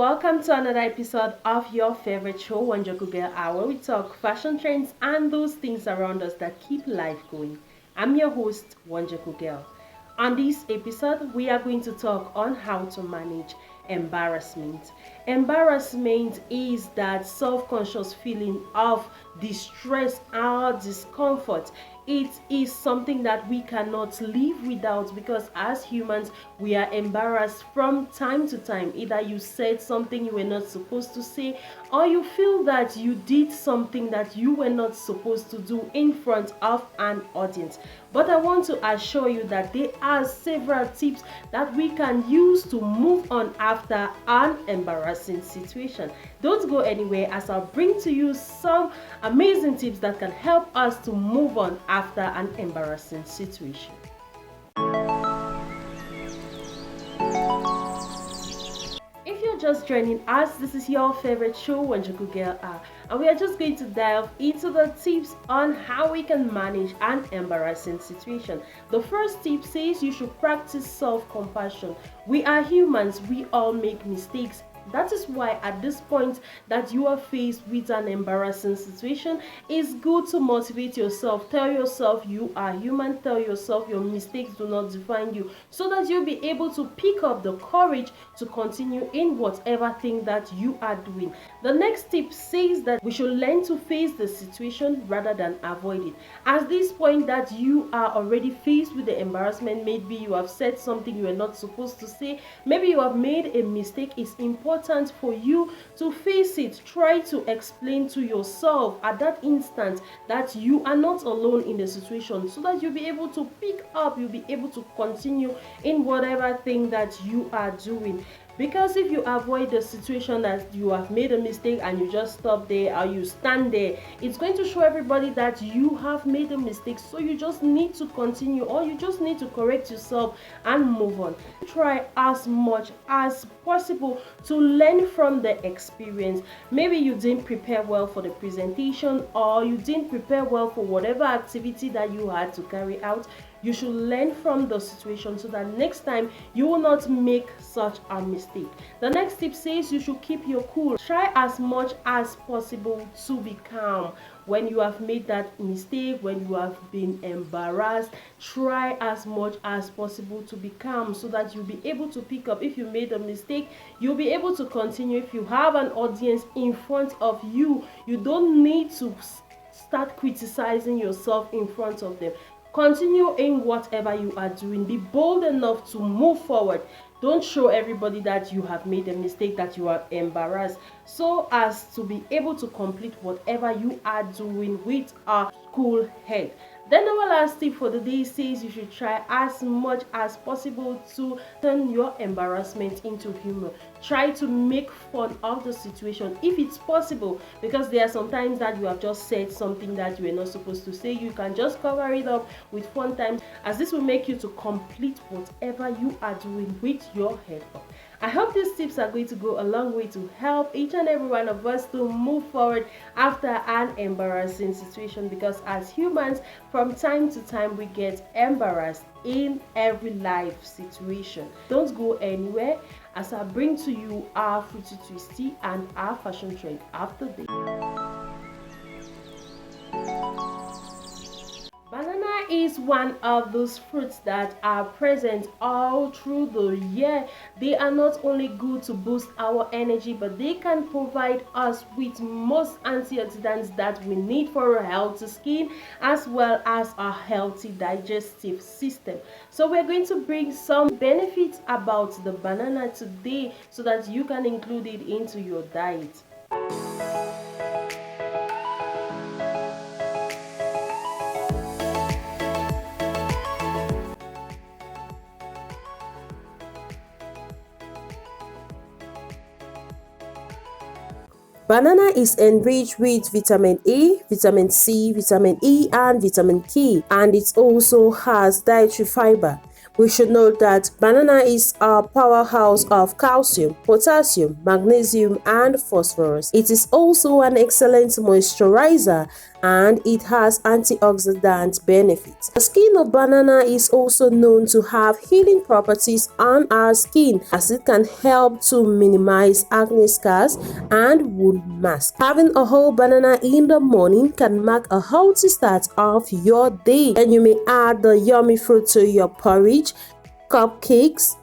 welcome to another episode of your favorite show, Wonjoku Girl Hour. We talk fashion trends and those things around us that keep life going. I'm your host, Wonjoku Girl. On this episode, we are going to talk on how to manage embarrassment. Embarrassment is that self-conscious feeling of distress or discomfort. It is something that we cannot live without because as humans we are embarrassed from time to time. Either you said something you were not supposed to say, or you feel that you did something that you were not supposed to do in front of an audience. But I want to assure you that there are several tips that we can use to move on after an embarrassing situation. Don't go anywhere as I'll bring to you some amazing tips that can help us to move on after an embarrassing situation. If you're just joining us, this is your favorite show, Wonjoku Girl Hour, and we are just going to dive into the tips on how we can manage an embarrassing situation. The first tip says you should practice self-compassion. We are humans, we all make mistakes. That is why at this point that you are faced with an embarrassing situation, it's good to motivate yourself. Tell yourself you are human. Tell yourself your mistakes do not define you, so that you'll be able to pick up the courage to continue in whatever thing that you are doing. The next tip says that we should learn to face the situation rather than avoid it. At this point that you are already faced with the embarrassment, maybe you have said something you were not supposed to say, maybe you have made a mistake, it's important for you to face it. Try to explain to yourself at that instant that you are not alone in the situation, so that you'll be able to pick up, you'll be able to continue in whatever thing that you are doing. Because if you avoid the situation that you have made a mistake and you just stop there or you stand there, it's going to show everybody that you have made a mistake. So you just need to continue, or you just need to correct yourself and move on. Try as much as possible to learn from the experience. Maybe you didn't prepare well for the presentation, or you didn't prepare well for whatever activity that you had to carry out. You should learn from the situation so that next time you will not make such a mistake. The next tip says you should keep your cool. Try as much as possible to be calm. When you have made that mistake, when you have been embarrassed, try as much as possible to be calm, so that you'll be able to pick up. If you made a mistake, you'll be able to continue. If you have an audience in front of you, you don't need to start criticizing yourself in front of them. Continue in whatever you are doing. Be bold enough to move forward. Don't show everybody that you have made a mistake, that you are embarrassed, so as to be able to complete whatever you are doing with a cool head. Then our last tip for the day says you should try as much as possible to turn your embarrassment into humor. Try to make fun of the situation if it's possible, because there are sometimes that you have just said something that you were not supposed to say. You can just cover it up with fun times, as this will make you to complete whatever you are doing with your head up. I hope these tips are going to go a long way to help each and every one of us to move forward after an embarrassing situation, because as humans, from time to time we get embarrassed in every life situation. Don't go anywhere as I bring to you our fruity twisty and our fashion trend after this. Banana is one of those fruits that are present all through the year. They are not only good to boost our energy, but they can provide us with most antioxidants that we need for a healthy skin, as well as a healthy digestive system. So we're going to bring some benefits about the banana today so that you can include it into your diet. Banana is enriched with vitamin A, vitamin C, vitamin E, and vitamin K, and it also has dietary fiber. We should note that banana is a powerhouse of calcium, potassium, magnesium, and phosphorus. It is also an excellent moisturizer and it has antioxidant benefits. The skin of banana is also known to have healing properties on our skin, as it can help to minimize acne scars and wound masks. Having a whole banana in the morning can mark a healthy start of your day, and you may add the yummy fruit to your porridge, cupcakes,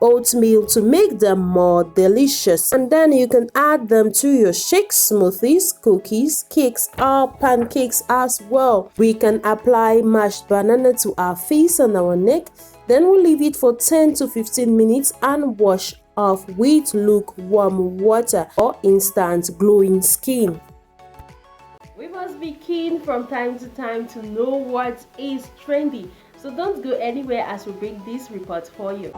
oatmeal to make them more delicious, and then you can add them to your shakes, smoothies, cookies, cakes, or pancakes as well. We can apply mashed banana to our face and our neck, then we'll leave it for 10 to 15 minutes and wash off with lukewarm water or instant glowing skin. We must be keen from time to time to know what is trendy, so don't go anywhere as we bring this report for you.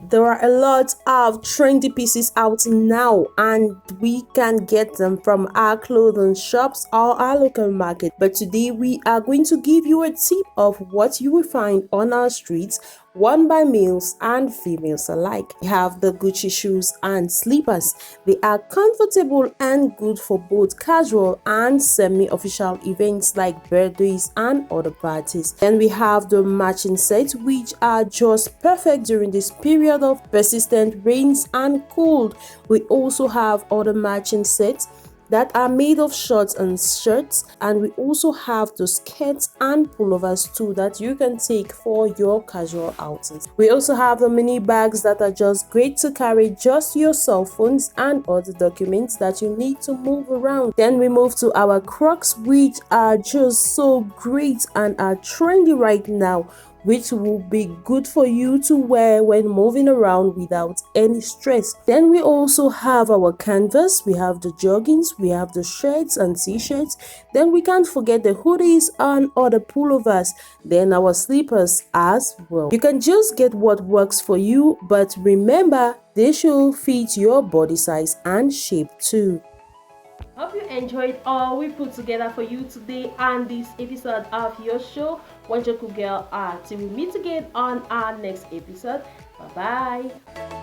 There are a lot of trendy pieces out now, and we can get them from our clothing shops or our local market. But today we are going to give you a tip of what you will find on our streets, worn by males and females alike. We have the Gucci shoes and slippers. They are comfortable and good for both casual and semi-official events like birthdays and other parties. Then we have the matching sets, which are just perfect during this period of persistent rains and cold. We also have other matching sets that are made of shorts and shirts, and we also have the skirts and pullovers too that you can take for your casual outings. We also have the mini bags that are just great to carry just your cell phones and other documents that you need to move around. Then we move to our Crocs, which are just so great and are trendy right now, which will be good for you to wear when moving around without any stress. Then we also have our canvas, we have the joggings, we have the shirts and t-shirts. Then we can't forget the hoodies and other pullovers, then our slippers as well. You can just get what works for you, but remember, they should fit your body size and shape too. Hope you enjoyed all we put together for you today on this episode of your show, Wonjoku Girl Hour. Till we meet again on our next episode. Bye bye.